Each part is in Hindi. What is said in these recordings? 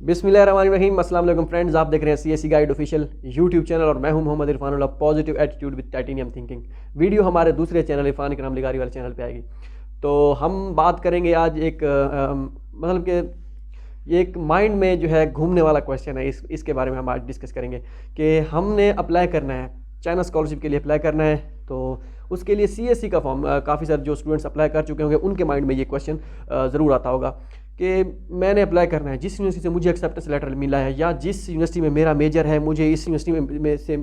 बिस्मिल्लाहिर्रहमानिर्रहीम। अस्सलाम वालेकुम फ्रेंड्स, आप देख रहे हैं CSC guide official YouTube channel और मैं हूं Mohammad Irfan positive attitude with titanium thinking. Video हमारे दूसरे चैनल इरफान इकराम लिगारी वाले चैनल पे आएगी। तो हम बात करेंगे आज एक मतलब कि ये एक माइंड में जो है घूमने वाला क्वेश्चन है, इसके बारे में हम आज डिस्कस करेंगे कि हमने अप्लाई करना है, चाइना स्कॉलरशिप के लिए अप्लाई करना है। तो उसके लिए सीएससी का फॉर्म काफ़ी सारे जो स्टूडेंट्स अप्लाई कर चुके होंगे उनके माइंड में ये क्वेश्चन ज़रूर आता होगा कि मैंने अप्लाई करना है, जिस यूनिवर्सिटी से मुझे एक्सेप्टेंस लेटर मिला है या जिस यूनिवर्सिटी में मेरा मेजर है, मुझे इस यूनिवर्सिटी में से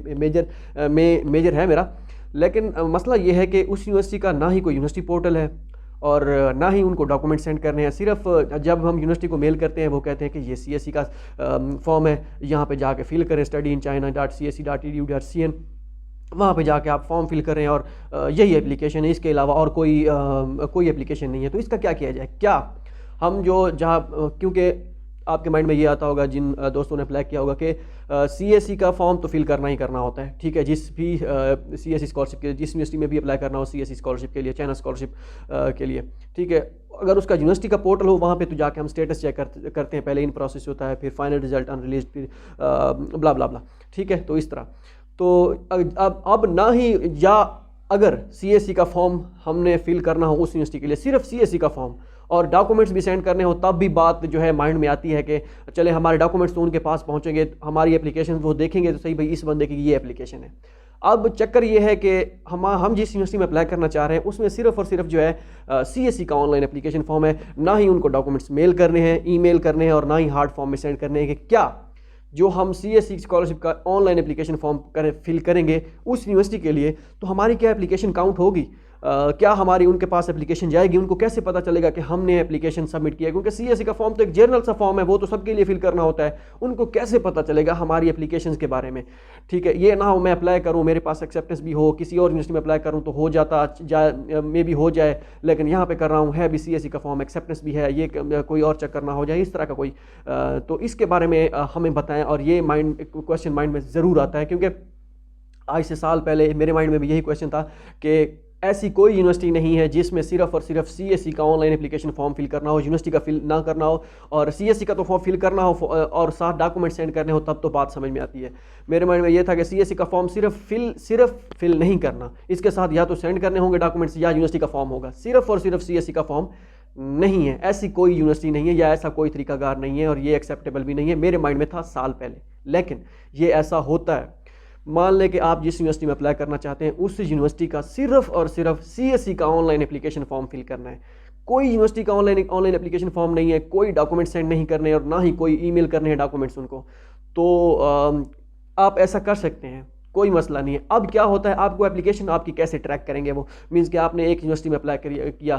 मेजर है मेरा। लेकिन मसला ये है कि उस यूनिवर्सिटी का ना ही कोई यूनिवर्सिटी पोर्टल है और ना ही उनको डॉक्यूमेंट सेंड करने हैं। सिर्फ जब हम यूनिवर्सिटी को मेल करते हैं वो कहते हैं कि ये सीएससी का फॉर्म है, यहाँ पे जाके फिल करें studyinchina.csc.edu.cn, वहाँ पे जाके आप फॉर्म फिल करें और यही एप्लीकेशन है, इसके अलावा और कोई एप्लीकेशन नहीं है। तो इसका क्या किया जाए? क्या हम जो जहाँ क्योंकि आपके माइंड में ये आता होगा जिन दोस्तों ने अप्लाई किया होगा कि सीएससी का फॉर्म तो फिल करना ही करना होता है, ठीक है। जिस भी सीएससी स्कॉलरशिप के जिस यूनिवर्सिटी में भी अप्लाई करना हो सीएससी स्कॉलरशिप के लिए, चाइना स्कॉलरशिप के लिए, ठीक है, अगर उसका यूनिवर्सिटी का पोर्टल हो वहाँ पे तो जाके हम स्टेटस चेक करते हैं। पहले इन प्रोसेस होता है, फिर फाइनल रिजल्ट अनरिलीज, फिर ब्ला ब्ला ब्ला, ठीक है। तो इस तरह तो अब ना ही, या अगर सीएससी का फॉर्म हमने फिल करना हो उस यूनिवर्सिटी के लिए, सिर्फ सीएससी का फॉर्म और डॉक्यूमेंट्स भी सेंड करने हो, तब भी बात जो है माइंड में आती है कि चले हमारे डॉक्यूमेंट्स तो उनके पास पहुंचेंगे, हमारी एप्लीकेशन वो देखेंगे तो सही भाई इस बंदे की ये एप्लीकेशन है। अब चक्कर ये है कि हम जिस यूनिवर्सिटी में अप्लाई करना चाह रहे हैं उसमें सिर्फ और सिर्फ जो है सीएससी का ऑनलाइन एप्लीकेशन फॉर्म है, ना ही उनको डॉक्यूमेंट्स मेल करने हैं, ईमेल करने हैं, और ना ही हार्ड फॉर्म में सेंड करने हैं। कि क्या जो हम सीएससी स्कॉलरशिप का ऑनलाइन एप्लीकेशन फॉर्म फिल करेंगे उस यूनिवर्सिटी के लिए, तो हमारी क्या एप्लीकेशन काउंट होगी? क्या हमारी उनके पास एप्लीकेशन जाएगी? उनको कैसे पता चलेगा कि हमने एप्लीकेशन सबमिट किया? क्योंकि सीएससी का फॉर्म तो एक जनरल सा फॉर्म है, वो तो सबके लिए फिल करना होता है। उनको कैसे पता चलेगा हमारी एप्लीकेशन के बारे में? ठीक है, ये ना हो मैं अप्लाई करूँ, मेरे पास एक्सेप्टेंस भी हो, किसी और यूनिवर्सिटी में अप्लाई करूँ तो हो मे भी हो जाए, लेकिन यहाँ पे कर रहा हूँ है भी सीएससी का फॉर्म, एक्सेप्टेंस भी है, ये कोई और चक्कर ना हो जाए, इस तरह का कोई तो इसके बारे में हमें बताएं। और ये क्वेश्चन माइंड में ज़रूर आता है, क्योंकि आज से साल पहले मेरे माइंड में भी यही क्वेश्चन था कि ऐसी कोई यूनिवर्सिटी नहीं है जिसमें सिर्फ और सिर्फ सीएससी का ऑनलाइन एप्लीकेशन फॉर्म फिल करना हो, यूनिवर्सिटी का फिल ना करना हो, और सीएससी का तो फॉर्म फिल करना हो और साथ डॉक्यूमेंट सेंड करने हो, तब तो बात समझ में आती है। मेरे माइंड में ये था कि सीएससी का फॉर्म सिर्फ फिल नहीं करना, इसके साथ या तो सेंड करने होंगे डॉक्यूमेंट्स या यूनिवर्सिटी का फॉर्म होगा। सिर्फ और सिर्फ सीएससी का फॉर्म नहीं है, ऐसी कोई यूनिवर्सिटी नहीं है या ऐसा कोई तरीकाकार नहीं है, और ये एक्सेप्टेबल भी नहीं है। मेरे माइंड में था साल पहले, लेकिन ये ऐसा होता है। मान लें कि आप जिस यूनिवर्सिटी में अप्लाई करना चाहते हैं उस यूनिवर्सिटी का सिर्फ और सिर्फ सीएससी का ऑनलाइन एप्लीकेशन फॉर्म फिल करना है। कोई यूनिवर्सिटी का ऑनलाइन एप्लीकेशन फॉर्म नहीं है, कोई डॉक्यूमेंट सेंड नहीं करने और ना ही कोई ईमेल करने हैं डॉक्यूमेंट्स उनको। तो आप ऐसा कर सकते हैं, कोई मसला नहीं है। अब क्या होता है, आपको एप्लीकेशन आपकी कैसे ट्रैक करेंगे? वो मीन्स कि आपने एक यूनिवर्सिटी में अप्लाई किया,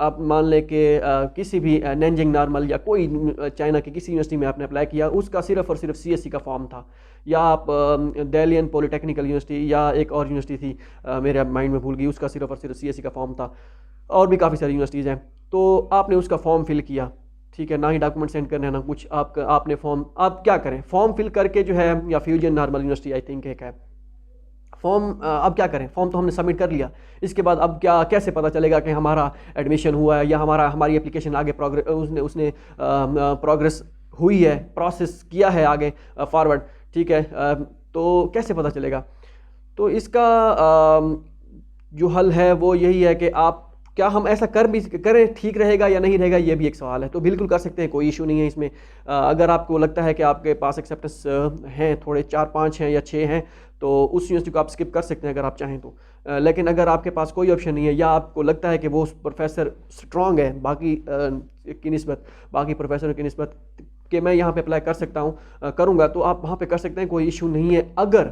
आप मान लें कि किसी भी नैनजिंग नॉर्मल या कोई चाइना की किसी यूनिवर्सिटी में आपने अप्लाई किया, उसका सिर्फ और सिर्फ सीएससी का फॉर्म था। या आप दलियन पॉलिटेक्निकल यूनिवर्सिटी या एक और यूनिवर्सिटी थी, मेरे माइंड में भूल गई, उसका सिर्फ और सिर्फ सीएससी का फॉर्म था। और भी काफ़ी सारी यूनिवर्सिटीज़ हैं। तो आपने उसका फॉर्म फिल किया, ठीक है, ना ही डॉक्यूमेंट सेंड करना है ना कुछ। आपने फॉर्म, आप क्या करें, फॉर्म फिल करके जो है, या fusion normal university I think एक है, फॉर्म अब क्या करें? फॉर्म तो हमने सबमिट कर लिया, इसके बाद अब कैसे पता चलेगा कि हमारा एडमिशन हुआ है या हमारी एप्लीकेशन आगे उसने प्रोग्रेस हुई है, प्रोसेस किया है आगे फॉरवर्ड, ठीक है। तो कैसे पता चलेगा? तो इसका जो हल है वो यही है कि क्या हम ऐसा करें ठीक रहेगा या नहीं रहेगा, ये भी एक सवाल है। तो बिल्कुल कर सकते हैं, कोई इशू नहीं है इसमें। अगर आपको लगता है कि आपके पास एक्सेप्टेंस हैं, थोड़े 4-5 हैं या 6 हैं, तो उस यूनिवर्सिटी को आप स्किप कर सकते हैं अगर आप चाहें तो। लेकिन अगर आपके पास कोई ऑप्शन नहीं है, या आपको लगता है कि वो प्रोफेसर स्ट्रॉन्ग है बाकी बाकी प्रोफेसरों की निस्बत, कि मैं यहाँ पे अप्लाई कर सकता हूँ, करूँगा, तो आप वहाँ पे कर सकते हैं, कोई इशू नहीं है। अगर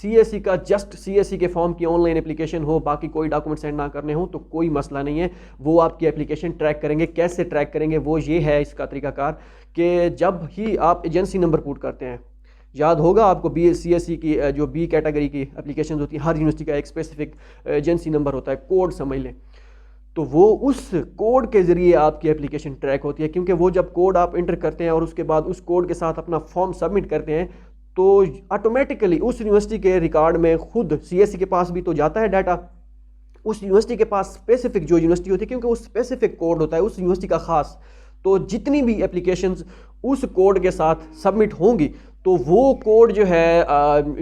सीएससी का जस्ट सीएससी के फॉर्म की ऑनलाइन एप्लीकेशन हो, बाकी कोई डॉक्यूमेंट सेंड ना करने हो, तो कोई मसला नहीं है, वो आपकी एप्लीकेशन ट्रैक करेंगे। कैसे ट्रैक करेंगे? वो ये है इसका तरीकाकार कि जब ही आप एजेंसी नंबर पुट करते हैं, याद होगा आपको सीएससी की जो बी कैटेगरी की एप्लीकेशन होती है, हर यूनिवर्सिटी का एक स्पेसिफिक एजेंसी नंबर होता है, कोड समझ लें। तो वो उस कोड के ज़रिए आपकी एप्लीकेशन ट्रैक होती है, क्योंकि वो जब कोड आप इंटर करते हैं और उसके बाद उस कोड के साथ अपना फॉर्म सबमिट करते हैं, तो ऑटोमेटिकली उस यूनिवर्सिटी के रिकॉर्ड में खुद सीएससी के पास भी तो जाता है डाटा, उस यूनिवर्सिटी के पास स्पेसिफिक जो यूनिवर्सिटी होती है, क्योंकि वो स्पेसिफिक कोड होता है उस यूनिवर्सिटी का ख़ास। तो जितनी भी एप्लीकेशंस उस कोड के साथ सबमिट होंगी तो वो कोड जो है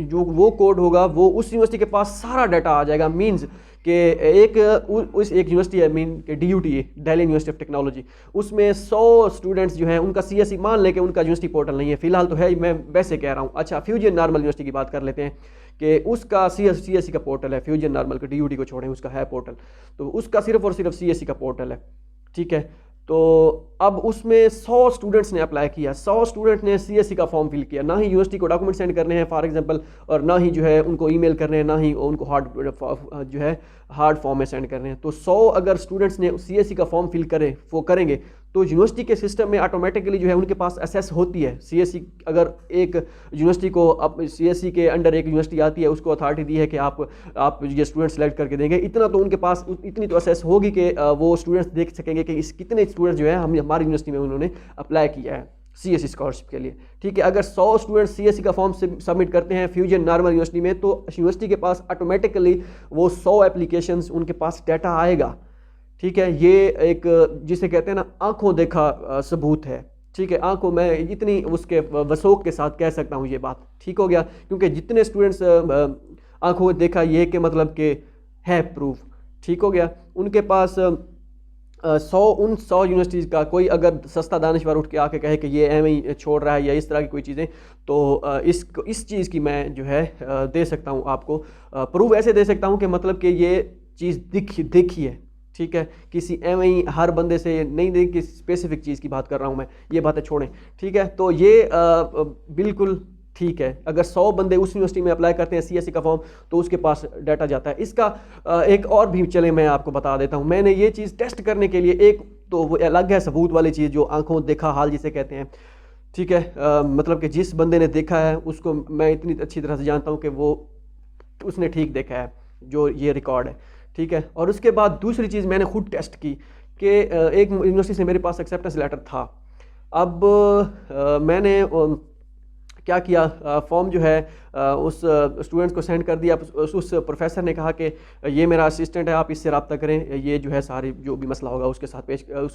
जो वो कोड होगा वो उस यूनिवर्सिटी के पास सारा डाटा आ जाएगा। मींस कि एक यूनिवर्सिटी है मीन के DUT Delhi university of technology, उसमें 100 स्टूडेंट्स जो हैं उनका CSE मान लेके उनका यूनिवर्सिटी पोर्टल नहीं है फिलहाल तो है, मैं वैसे कह रहा हूँ। अच्छा फ्यूजन नॉर्मल यूनिवर्सिटी की बात कर लेते हैं कि उसका CSE का पोर्टल है, फ्यूजन नॉर्मल का DUT को छोड़ें उसका है पोर्टल, तो उसका सिर्फ और सिर्फ CSE का पोर्टल है, ठीक है। तो अब उसमें 100 स्टूडेंट्स ने अप्लाई किया, 100 स्टूडेंट ने CSE का फॉर्म फिल किया, ना ही यूनिवर्सिटी को डॉक्यूमेंट सेंड करने हैं फॉर एग्जांपल, और ना ही जो है उनको ईमेल करने हैं, ना ही उनको हार्ड फॉर्म में सेंड करने हैं। तो 100 अगर स्टूडेंट्स ने CSE का फॉर्म फिल करें वो करेंगे तो यूनिवर्सिटी के सिस्टम में ऑटोमेटिकली जो है उनके पास एसेस होती है CSE। अगर एक यूनिवर्सिटी को अब CSE के अंडर एक यूनिवर्सिटी आती है, उसको अथॉरिटी दी है कि आप ये स्टूडेंट सेलेक्ट करके देंगे, इतना तो उनके पास इतनी तो एसेस होगी कि वो स्टूडेंट्स देख सकेंगे कि इस कितने स्टूडेंट्स जो है हमारी यूनिवर्सिटी में उन्होंने अप्लाई किया है CSE स्कॉलरशिप के लिए, ठीक है। अगर 100 स्टूडेंट्स CSE का फॉर्म सबमिट करते हैं फ्यूजन नॉर्मल यूनिवर्सिटी में तो यूनिवर्सिटी के पास ऑटोमेटिकली वो 100 एप्लीकेशंस उनके पास डाटा आएगा, ठीक है। ये एक जिसे कहते हैं ना आंखों देखा सबूत है, ठीक है। आंखों मैं इतनी उसके वसूख के साथ कह सकता हूँ ये बात, ठीक हो गया, क्योंकि जितने स्टूडेंट्स आंखों देखा ये के मतलब के है प्रूफ, ठीक हो गया। उनके पास 100 यूनिवर्सिटीज़ का कोई अगर सस्ता दानिश्वर उठ के आके कहे कि ये एम ही छोड़ रहा है या इस तरह की कोई चीज़ें, तो इस चीज़ की मैं जो है दे सकता हूँ आपको प्रूफ, ऐसे दे सकता हूँ कि मतलब कि ये चीज़ देखी है, ठीक है। किसी एम ही हर बंदे से नहीं देखी, किसी स्पेसिफिक चीज़ की बात कर रहा हूँ मैं, ये बातें छोड़ें, ठीक है। तो ये बिल्कुल ठीक है। अगर 100 बंदे उस यूनिवर्सिटी में अप्लाई करते हैं CSE का फॉर्म तो उसके पास डाटा जाता है। इसका एक और भी चले मैं आपको बता देता हूँ, मैंने ये चीज़ टेस्ट करने के लिए, एक तो वो अलग है सबूत वाली चीज़ जो आंखों देखा हाल जिसे कहते हैं, ठीक है। मतलब कि जिस बंदे ने देखा है उसको मैं इतनी अच्छी तरह से जानता हूँ कि वो उसने ठीक देखा है जो ये रिकॉर्ड है, ठीक है। और उसके बाद दूसरी चीज़ मैंने खुद टेस्ट की कि एक यूनिवर्सिटी से मेरे पास एक्सेप्टेंस लेटर था। अब मैंने क्या किया, फॉर्म जो है उस स्टूडेंट्स को सेंड कर दिया। उस प्रोफेसर ने कहा कि ये मेरा असिस्टेंट है, आप इससे रब्ता करें, ये जो है सारी जो भी मसला होगा उसके साथ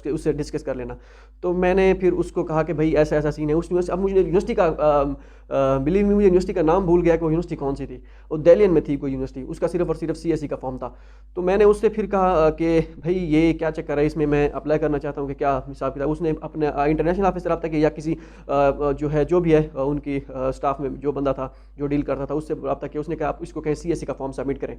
उससे डिस्कस कर लेना। तो मैंने फिर उसको कहा कि भाई ऐसा ऐसा सीन है उस यूनिवर्सिटी। अब मुझे यूनिवर्सिटी का बिलीव मी मुझे यूनिवर्सिटी का नाम भूल गया कि वो यूनिवर्सिटी कौन सी थी, वो दिल्ली में थी कोई यूनिवर्सिटी, उसका सिर्फ और सिर्फ CSE का फॉर्म था। तो मैंने उससे फिर कहा कि भाई ये क्या चक्कर है, इसमें मैं अप्लाई करना चाहता हूँ कि क्या हिसाब किताब। उसने अपने इंटरनेशनल ऑफिस से रब्ता किया या किसी जो है जो भी है उनकी स्टाफ में जो बंदा था जो डील करता था उससे रब्ता किया। उसने कहा आप इसको कहें CSE का फॉर्म सबमिट करें।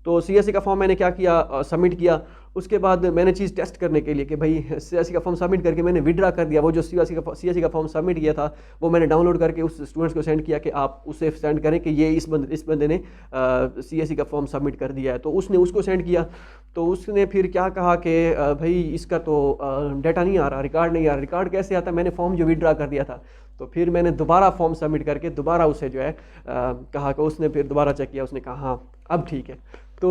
तो CSE का फॉर्म मैंने क्या किया, सबमिट किया। उसके बाद मैंने चीज़ टेस्ट करने के लिए कि भाई CSE का फॉर्म सबमिट करके मैंने विड्रा कर दिया। वो जो CSE का फॉर्म सबमिट किया था वो मैंने डाउनलोड करके उस स्टूडेंट्स को सेंड किया कि आप उसे सेंड करें कि ये इस बंदे ने CSE का फॉर्म सबमिट कर दिया है। तो उसने उसको सेंड किया। तो उसने फिर क्या कहा कि भाई इसका तो डाटा नहीं आ रहा, रिकॉर्ड नहीं आ रहा। रिकॉर्ड कैसे आता, मैंने फॉर्म जो विड्रा कर दिया था। तो फिर मैंने दोबारा फॉर्म सबमिट करके दोबारा उसे जो है कहा कि उसने फिर दोबारा चेक किया, उसने कहा हाँ अब ठीक है। तो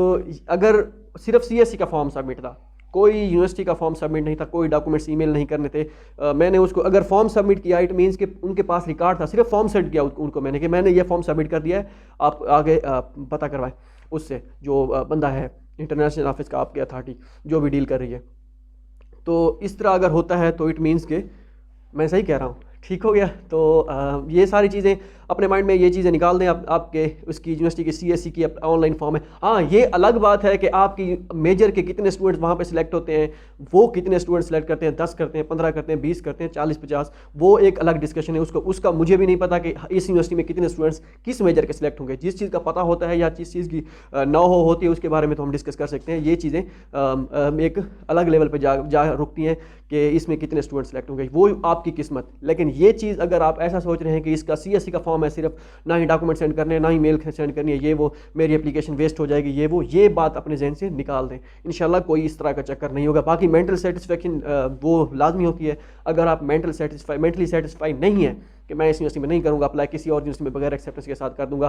अगर सिर्फ CSE का फॉर्म सबमिट था, कोई यूनिवर्सिटी का फॉर्म सबमिट नहीं था, कोई डॉक्यूमेंट्स ईमेल नहीं करने थे, मैंने उसको अगर फॉर्म सबमिट किया इट मीन्स कि उनके पास रिकॉर्ड था, सिर्फ फॉर्म सेंड किया उनको मैंने कि मैंने ये फॉर्म सबमिट कर दिया है, आप आगे पता करवाएं उससे जो बंदा है इंटरनेशनल ऑफिस का आपके अथॉरिटी जो भी डील कर रही है। तो इस तरह अगर होता है तो इट मीन्स के मैं सही कह रहा हूँ, ठीक हो गया। तो ये सारी चीज़ें अपने माइंड में ये चीज़ें निकाल दें आपके उसकी यूनिवर्सिटी की CSE की ऑनलाइन फॉर्म है। हाँ ये अलग बात है कि आपकी मेजर के कितने स्टूडेंट्स वहाँ पे सिलेक्ट होते हैं, वो कितने स्टूडेंट्स सेलेक्ट करते हैं, 10 करते हैं, 15 करते हैं, 20 करते हैं, 40-50, वो एक अलग डिस्कशन है। उसका मुझे भी नहीं पता कि इस यूनिवर्सिटी में कितने स्टूडेंट्स किस मेजर के सिलेक्ट होंगे। जिस चीज़ का पता होता है या जिस चीज़ की ना होती है उसके बारे में तो हम डिस्कस कर सकते हैं। ये चीज़ें एक अलग लेवल पर जा रुकती हैं कि इसमें कितने स्टूडेंट सेलेक्ट होंगे, वो आपकी किस्मत। लेकिन ये चीज़ अगर आप ऐसा सोच रहे हैं कि इसका CSE का फॉर्म है, सिर्फ ना ही डॉक्यूमेंट सेंड करने ना ही मेल सेंड करनी है, ये वो मेरी एप्लीकेशन वेस्ट हो जाएगी, ये बात अपने जहन से निकाल दें। इंशाल्लाह कोई इस तरह का चक्कर नहीं होगा। बाकी मेंटल सेटिस्फेक्शन वो लाजमी होती है। अगर आप मेंटली सेटिस्फाई नहीं है कि मैं इस यूनिवर्सिटी में नहीं करूँगा अप्लाई, किसी और यूनिवर्सिटी में बगैर एक्सेप्टेंस के साथ कर दूंगा,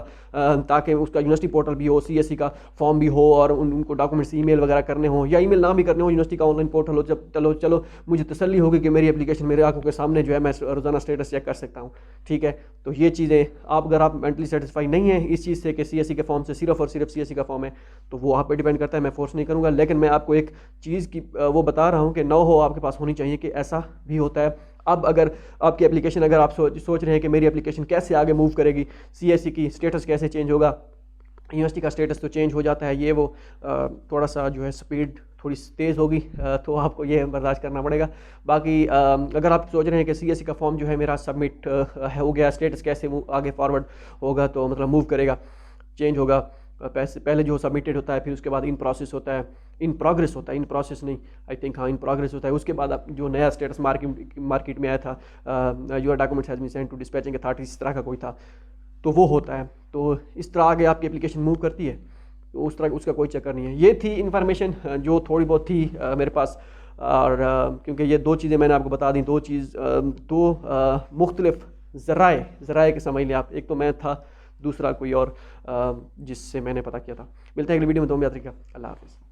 ताकि उसका यूनिवर्सिटी पोर्टल भी हो, CSE का फॉर्म भी हो और उनको डॉक्यूमेंट्स ईमेल वगैरह करने हो या ईमेल ना भी करने हो, यूनिवर्सिटी का ऑनलाइन पोर्टल हो, जब चलो मुझे तसल्ली होगी कि मेरी एप्लीकेशन मेरे आंखों के सामने जो है मैं रोज़ाना स्टेटस चेक कर सकता हूँ, ठीक है। तो ये चीज़ें अगर आप मेंटली सेटिस्फाई नहीं है इस चीज़ से कि CSE के फॉर्म से सिर्फ और सिर्फ CSE का फॉर्म है, तो वो आप पे डिपेंड करता है, मैं फोर्स नहीं करूँगा। लेकिन मैं आपको एक चीज़ की वो बता रहा हूँ कि ना हो आपके पास होनी चाहिए कि ऐसा भी होता है। अब अगर आपकी एप्लीकेशन, अगर आप सोच रहे हैं कि मेरी एप्लीकेशन कैसे आगे मूव करेगी, CSE की स्टेटस कैसे चेंज होगा, यूनिवर्सिटी का स्टेटस तो चेंज हो जाता है, ये वो थोड़ा सा जो है स्पीड थोड़ी तेज़ होगी, तो आपको ये बर्दाश्त करना पड़ेगा। बाकी अगर आप सोच रहे हैं कि CSE का फॉर्म जो है मेरा सबमिट हो गया, स्टेटस कैसे आगे फॉरवर्ड होगा, तो मतलब मूव करेगा, चेंज होगा, पैसे पहले जो सबमिटेड होता है, फिर उसके बाद इन प्रोसेस होता है, इन प्रोग्रेस होता है, इन प्रोसेस नहीं, आई थिंक हाँ इन प्रोग्रेस होता है। उसके बाद आप जो नया स्टेटस मार्केट में आया था, your documents has been sent to dispatching authority, इस तरह का कोई था, तो वो होता है। तो इस तरह आगे आपकी एप्लीकेशन मूव करती है, तो उस तरह उसका कोई चक्कर नहीं है। ये थी इन्फॉर्मेशन जो थोड़ी बहुत थी मेरे पास, और क्योंकि ये दो चीज़ें मैंने आपको बता दी, दो मुख्तलिफ ज़राए के समझ लें आप, एक तो मैं था, दूसरा कोई और जिससे मैंने पता किया था। मिलते हैं अगली वीडियो में, दो में याद रखिएगा। अल्लाह हाफ़िज़।